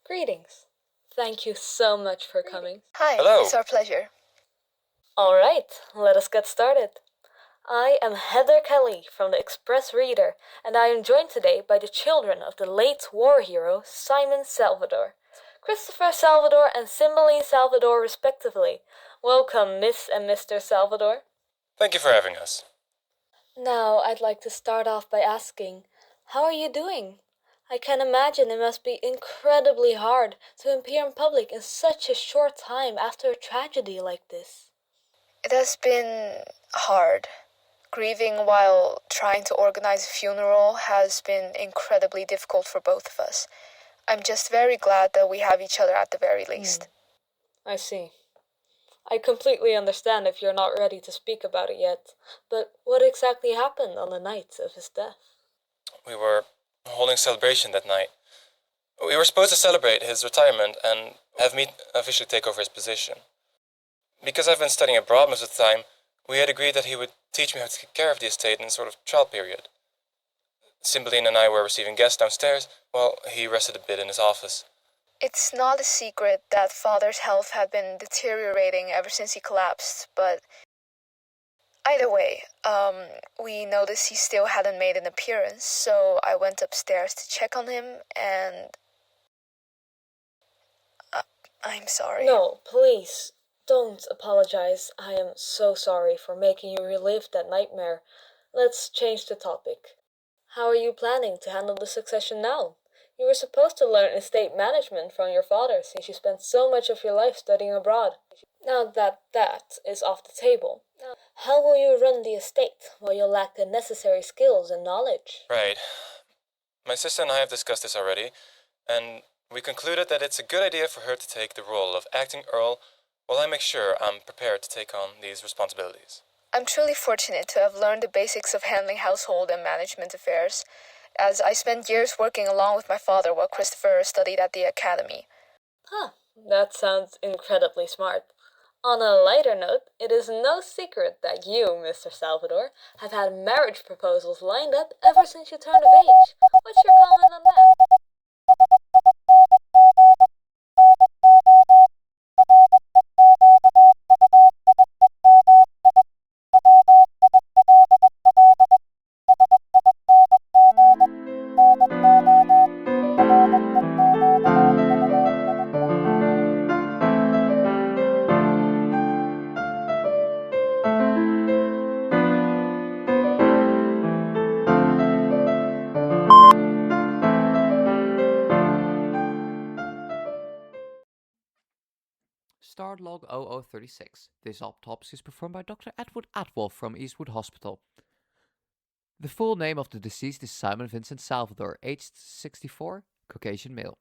Greetings. Thank you so much for coming. Hi, Hello. it's our pleasure. Alright, let us get started. I am Heather Kelley from the Express Reader, and I am joined today by the children of the late war hero Simon Salvador, Christopher Salvador and Cymbeline Salvador respectively. Welcome, Miss and Mr. Salvador. Thank you for having us. Now, I'd like to start off by asking, how are you doing? I can imagine it must be incredibly hard to appear in public in such a short time after a tragedy like this. It has been hard. Grieving while trying to organize a funeral has been incredibly difficult for both of us. I'm just very glad that we have each other at the very least. I see. I completely understand if you're not ready to speak about it yet, but what exactly happened on the night of his death? We were holding a celebration that night. We were supposed to celebrate his retirement and have me officially take over his position. Because I've been studying abroad most of the time, we had agreed that he would teach me how to take care of the estate in a sort of trial period. Cymbeline and I were receiving guests downstairs while he rested a bit in his office. It's not a secret that Father's health had been deteriorating ever since he collapsed, but either way, we noticed he still hadn't made an appearance, so I went upstairs to check on him, and I'm sorry. No, please, don't apologize. I am so sorry for making you relive that nightmare. Let's change the topic. How are you planning to handle the succession now? You were supposed to learn estate management from your father since you spent so much of your life studying abroad. Now that is off the table, how will you run the estate while you lack the necessary skills and knowledge? Right. My sister and I have discussed this already, and we concluded that it's a good idea for her to take the role of acting earl while I make sure I'm prepared to take on these responsibilities. I'm truly fortunate to have learned the basics of handling household and management affairs, as I spent years working along with my father while Christopher studied at the academy. That sounds incredibly smart. On a lighter note, it is no secret that you, Mr. Salvador, have had marriage proposals lined up ever since you turned of age. What's your comment on that? Start log 0036. This autopsy is performed by Dr. Atwool from Eastwood Hospital. The full name of the deceased is Simon Vincent Salvador, aged 64, Caucasian male.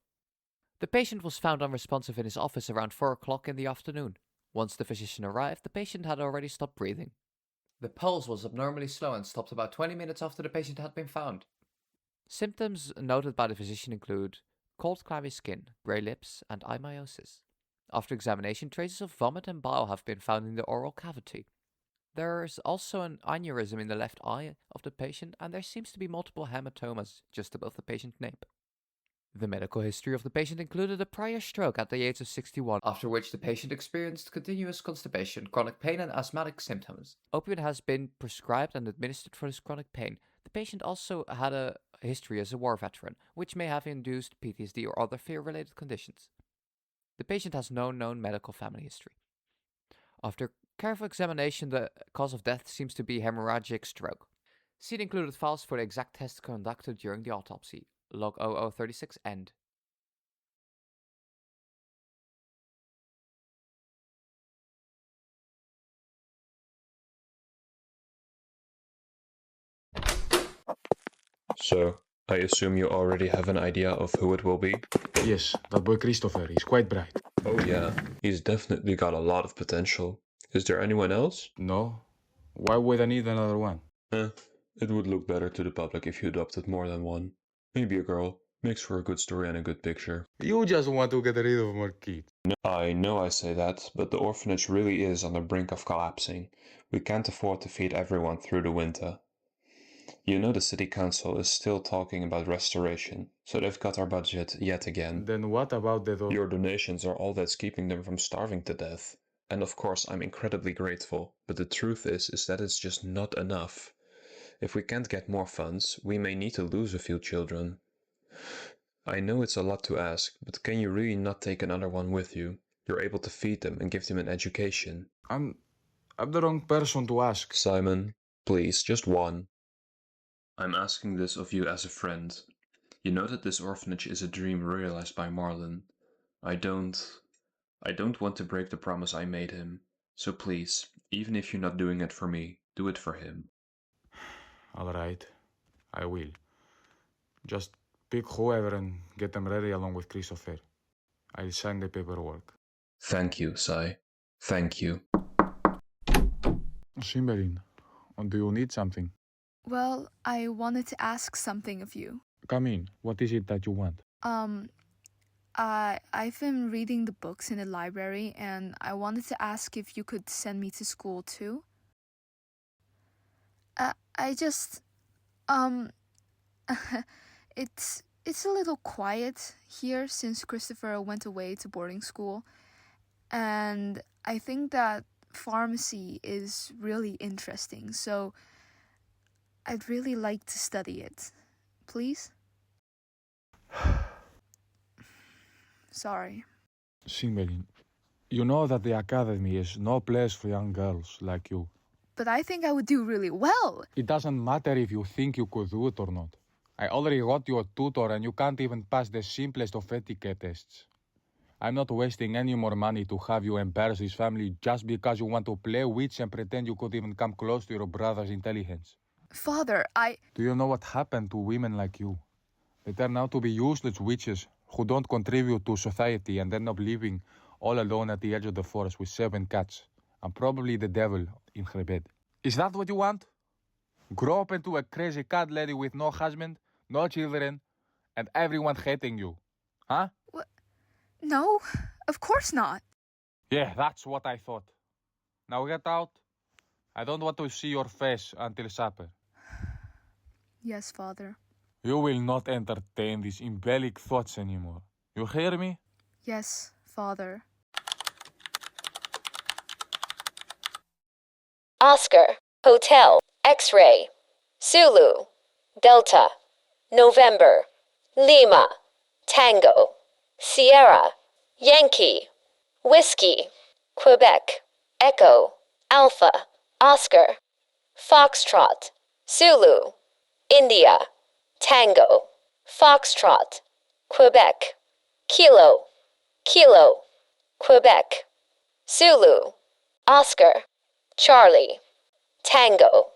The patient was found unresponsive in his office around 4 o'clock in the afternoon. Once the physician arrived, the patient had already stopped breathing. The pulse was abnormally slow and stopped about 20 minutes after the patient had been found. Symptoms noted by the physician include cold clammy skin, grey lips, and eye miosis. After examination, traces of vomit and bile have been found in the oral cavity. There is also an aneurysm in the left eye of the patient, and there seems to be multiple hematomas just above the patient's nape. The medical history of the patient included a prior stroke at the age of 61, after which the patient experienced continuous constipation, chronic pain, and asthmatic symptoms. Opiate has been prescribed and administered for this chronic pain. The patient also had a history as a war veteran, which may have induced PTSD or other fear-related conditions. The patient has no known medical family history. After careful examination, the cause of death seems to be hemorrhagic stroke. See the included files for the exact tests conducted during the autopsy. Log 0036 end. So, I assume you already have an idea of who it will be? Yes, that boy Christopher, he's quite bright. Oh yeah, he's definitely got a lot of potential. Is there anyone else? No? Why would I need another one? It would look better to the public if you adopted more than one. Maybe a girl. Makes for a good story and a good picture. You just want to get rid of more kids. No, I know I say that, but the orphanage really is on the brink of collapsing. We can't afford to feed everyone through the winter. You know the city council is still talking about restoration, so they've cut our budget yet again. Then what about the Your donations are all that's keeping them from starving to death. And of course I'm incredibly grateful, but the truth is that it's just not enough. If we can't get more funds, we may need to lose a few children. I know it's a lot to ask, but can you really not take another one with you? You're able to feed them and give them an education. I'm the wrong person to ask. Simon, please, just one. I'm asking this of you as a friend. You know that this orphanage is a dream realized by Marlon. I don't want to break the promise I made him. So please, even if you're not doing it for me, do it for him. All right, I will. Just pick whoever and get them ready along with Christopher. I'll sign the paperwork. Thank you, Sai. Thank you. Cymbeline, do you need something? Well, I wanted to ask something of you. Come in. What is it that you want? I've been reading the books in the library, and I wanted to ask if you could send me to school too. It's a little quiet here since Christopher went away to boarding school, and I think that pharmacy is really interesting, so I'd really like to study it. Please? Sorry. Cymbeline, you know that the academy is no place for young girls like you. But I think I would do really well. It doesn't matter if you think you could do it or not. I already got you a tutor and you can't even pass the simplest of etiquette tests. I'm not wasting any more money to have you embarrass his family just because you want to play witch and pretend you could even come close to your brother's intelligence. Father, Do you know what happened to women like you? They turn out to be useless witches who don't contribute to society and end up living all alone at the edge of the forest with 7 cats and probably the devil in her bed. Is that what you want? Grow up into a crazy cat lady with no husband, no children, and everyone hating you. Huh? What? No, of course not. Yeah, that's what I thought. Now get out. I don't want to see your face until supper. Yes, Father. You will not entertain these embellic thoughts anymore. You hear me? Yes, Father. Oscar, Hotel, X-Ray, Zulu, Delta, November, Lima, Tango, Sierra, Yankee, Whiskey, Quebec, Echo, Alpha, Oscar, Foxtrot, Zulu, India, Tango, Foxtrot, Quebec, Kilo, Kilo, Quebec, Zulu, Oscar, Charlie, Tango.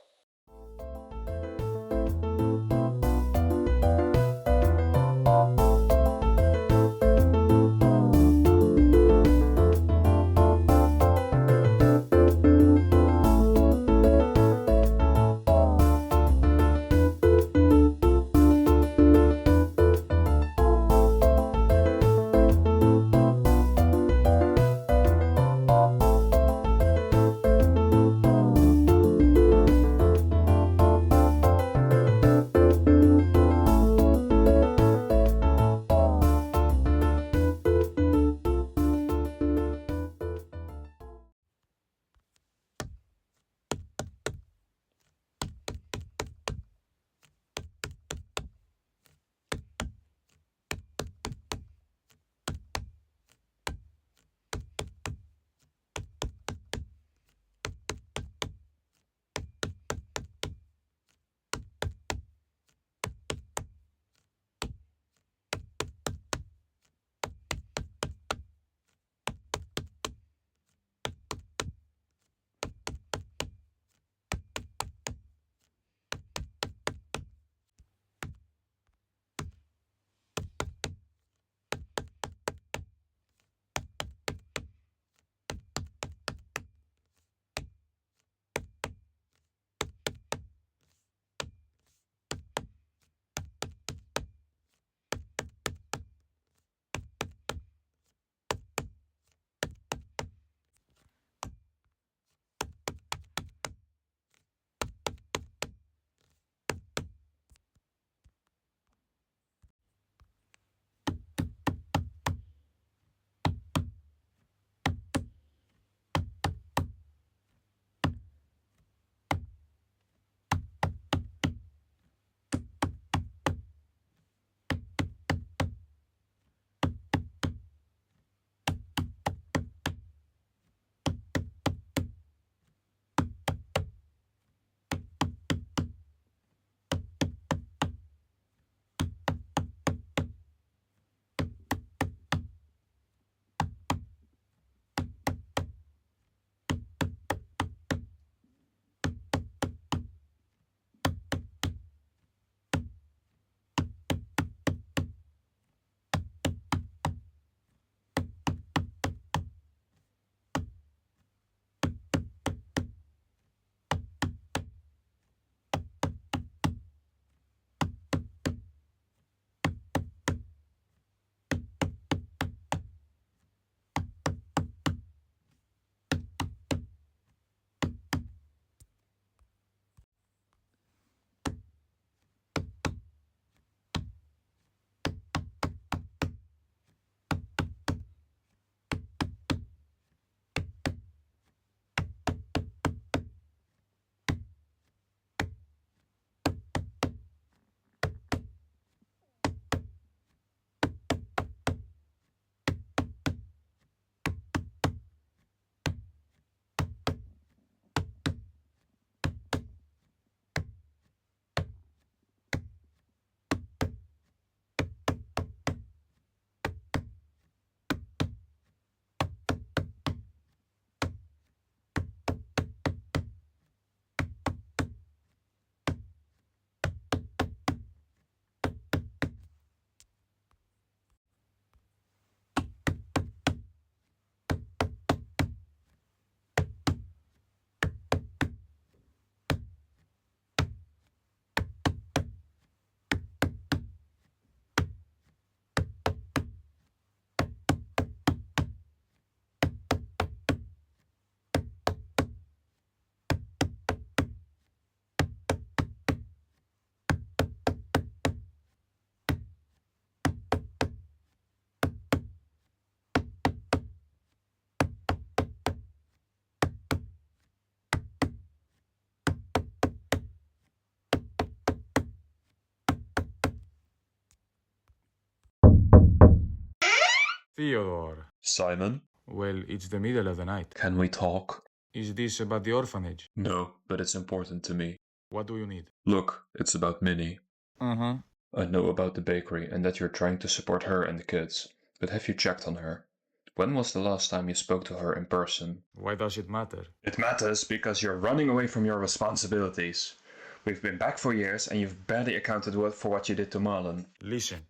Theodore. Simon? Well, it's the middle of the night. Can we talk? Is this about the orphanage? No, but it's important to me. What do you need? Look, it's about Minnie. Uh-huh. I know about the bakery and that you're trying to support her and the kids, but have you checked on her? When was the last time you spoke to her in person? Why does it matter? It matters because you're running away from your responsibilities. We've been back for years and you've barely accounted for what you did to Marlon. Listen,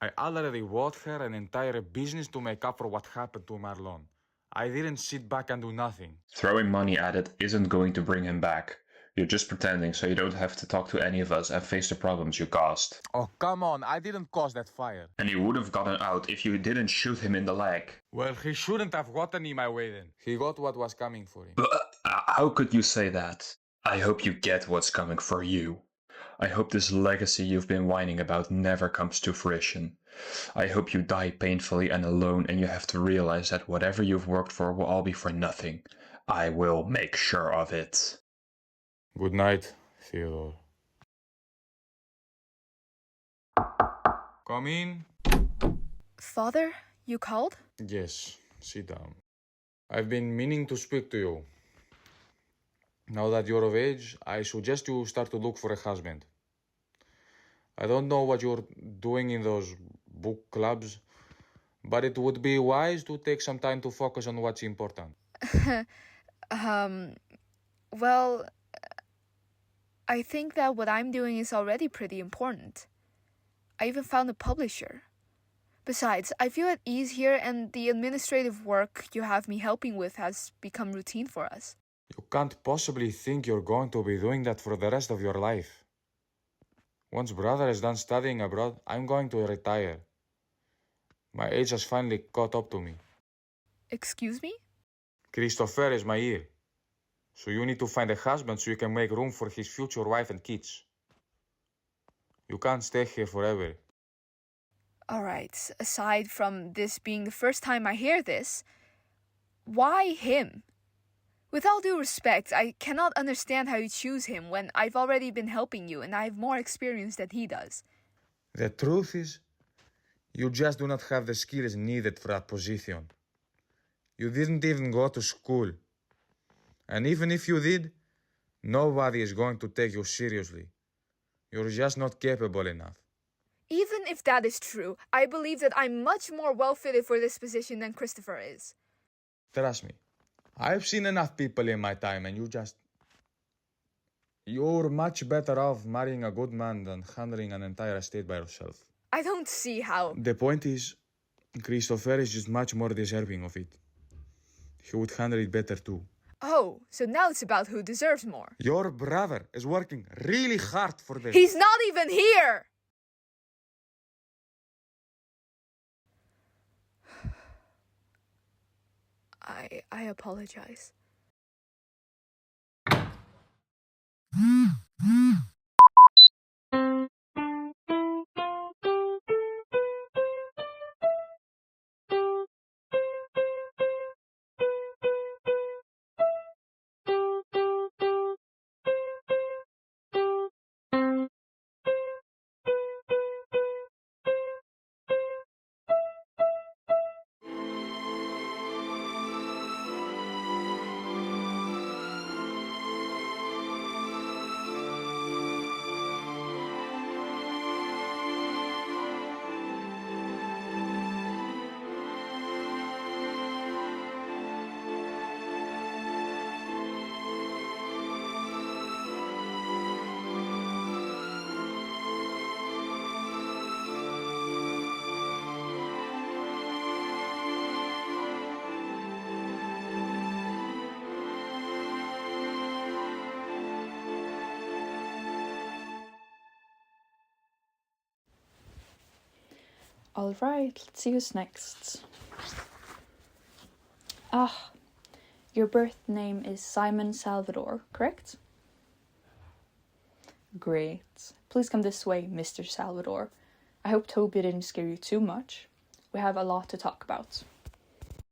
I already wrote her an entire business to make up for what happened to Marlon. I didn't sit back and do nothing. Throwing money at it isn't going to bring him back. You're just pretending so you don't have to talk to any of us and face the problems you caused. Oh, come on, I didn't cause that fire. And he would have gotten out if you didn't shoot him in the leg. Well, he shouldn't have gotten in my way then. He got what was coming for him. But how could you say that? I hope you get what's coming for you. I hope this legacy you've been whining about never comes to fruition. I hope you die painfully and alone and you have to realize that whatever you've worked for will all be for nothing. I will make sure of it. Good night, Theodore. Come in. Father, you called? Yes, sit down. I've been meaning to speak to you. Now that you're of age, I suggest you start to look for a husband. I don't know what you're doing in those book clubs, but it would be wise to take some time to focus on what's important. Well, I think that what I'm doing is already pretty important. I even found a publisher. Besides, I feel at ease here and the administrative work you have me helping with has become routine for us. You can't possibly think you're going to be doing that for the rest of your life. Once brother is done studying abroad, I'm going to retire. My age has finally caught up to me. Excuse me? Christopher is my heir. So you need to find a husband so you can make room for his future wife and kids. You can't stay here forever. Alright, aside from this being the first time I hear this, why him? With all due respect, I cannot understand how you choose him when I've already been helping you and I have more experience than he does. The truth is, you just do not have the skills needed for that position. You didn't even go to school. And even if you did, nobody is going to take you seriously. You're just not capable enough. Even if that is true, I believe that I'm much more well-fitted for this position than Christopher is. Trust me, I've seen enough people in my time and you're much better off marrying a good man than handling an entire estate by yourself. I don't see how. The point is, Christopher is just much more deserving of it. He would handle it better too. Oh, so now it's about who deserves more. Your brother is working really hard for this. He's not even here! I apologize. Alright, let's see who's next. Your birth name is Simon Salvador, correct? Great. Please come this way, Mr. Salvador. I hope Toby didn't scare you too much. We have a lot to talk about.